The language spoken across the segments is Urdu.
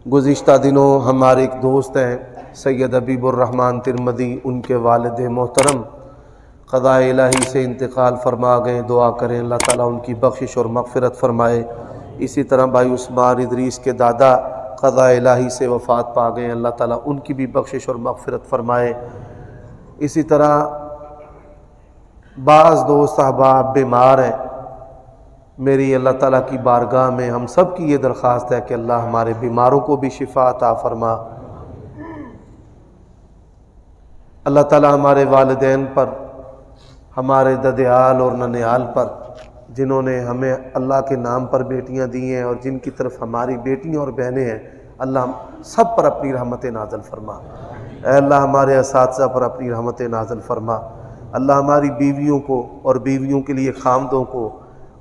گزشتہ دنوں ہمارے ایک دوست ہیں سید حبیب الرحمن ترمذی، ان کے والد محترم قضاء الہی سے انتقال فرما گئے. دعا کریں اللہ تعالیٰ ان کی بخشش اور مغفرت فرمائے. اسی طرح بھائی عثمان ادریس کے دادا قضاء الہی سے وفات پا گئے، اللہ تعالیٰ ان کی بھی بخشش اور مغفرت فرمائے. اسی طرح بعض دوست احباب بیمار ہیں. میری اللہ تعالیٰ کی بارگاہ میں ہم سب کی یہ درخواست ہے کہ اللہ ہمارے بیماروں کو بھی شفا عطا فرما. اللہ تعالیٰ ہمارے والدین پر، ہمارے ددیال اور ننیال پر، جنہوں نے ہمیں اللہ کے نام پر بیٹیاں دی ہیں اور جن کی طرف ہماری بیٹیاں اور بہنیں ہیں، اللہ سب پر اپنی رحمت نازل فرما. اے اللہ ہمارے اساتذہ پر اپنی رحمت نازل فرما. اللہ ہماری بیویوں کو اور بیویوں کے لیے خامدوں کو،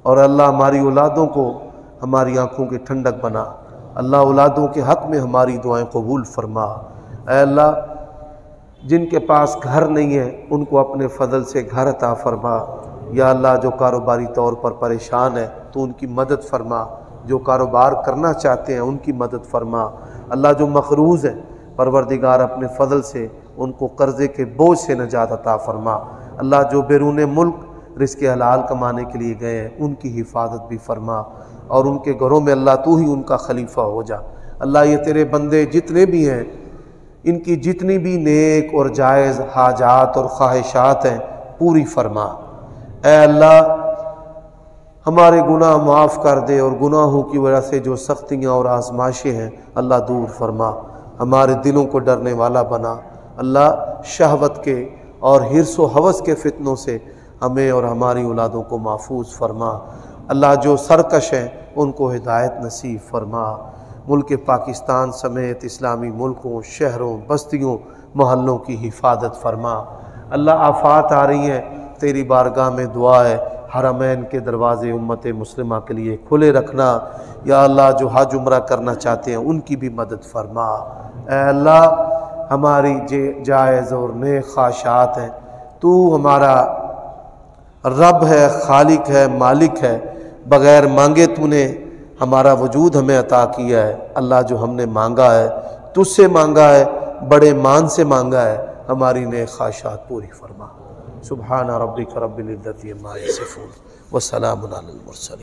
اور اللہ ہماری اولادوں کو ہماری آنکھوں کی ٹھنڈک بنا. اللہ اولادوں کے حق میں ہماری دعائیں قبول فرما. اے اللہ جن کے پاس گھر نہیں ہے ان کو اپنے فضل سے گھر عطا فرما. یا اللہ جو کاروباری طور پر پریشان ہے تو ان کی مدد فرما. جو کاروبار کرنا چاہتے ہیں ان کی مدد فرما. اللہ جو مقروض ہیں پروردگار اپنے فضل سے ان کو قرضے کے بوجھ سے نجات عطا فرما. اللہ جو بیرون ملک رزق حلال کمانے کے لیے گئے ہیں ان کی حفاظت بھی فرما، اور ان کے گھروں میں اللہ تو ہی ان کا خلیفہ ہو جا. اللہ یہ تیرے بندے جتنے بھی ہیں ان کی جتنی بھی نیک اور جائز حاجات اور خواہشات ہیں پوری فرما. اے اللہ ہمارے گناہ معاف کر دے، اور گناہوں کی وجہ سے جو سختیاں اور آزمائشیں ہیں اللہ دور فرما. ہمارے دلوں کو ڈرنے والا بنا. اللہ شہوت کے اور حرص و ہوس کے فتنوں سے ہمیں اور ہماری اولادوں کو محفوظ فرما. اللہ جو سرکش ہیں ان کو ہدایت نصیب فرما. ملک پاکستان سمیت اسلامی ملکوں، شہروں، بستیوں، محلوں کی حفاظت فرما. اللہ آفات آ رہی ہیں، تیری بارگاہ میں دعا ہے حرمین کے دروازے امت مسلمہ کے لیے کھلے رکھنا. یا اللہ جو حج عمرہ کرنا چاہتے ہیں ان کی بھی مدد فرما. اے اللہ ہماری جائز اور نیک خواہشات ہیں، تو ہمارا رب ہے، خالق ہے، مالک ہے. بغیر مانگے تو نے ہمارا وجود ہمیں عطا کیا ہے. اللہ جو ہم نے مانگا ہے تجھ سے مانگا ہے، بڑے مان سے مانگا ہے. ہماری نیک خواہشات پوری فرما. سبحان ربک رب العزت عما یصفون وسلام علی المرسلین.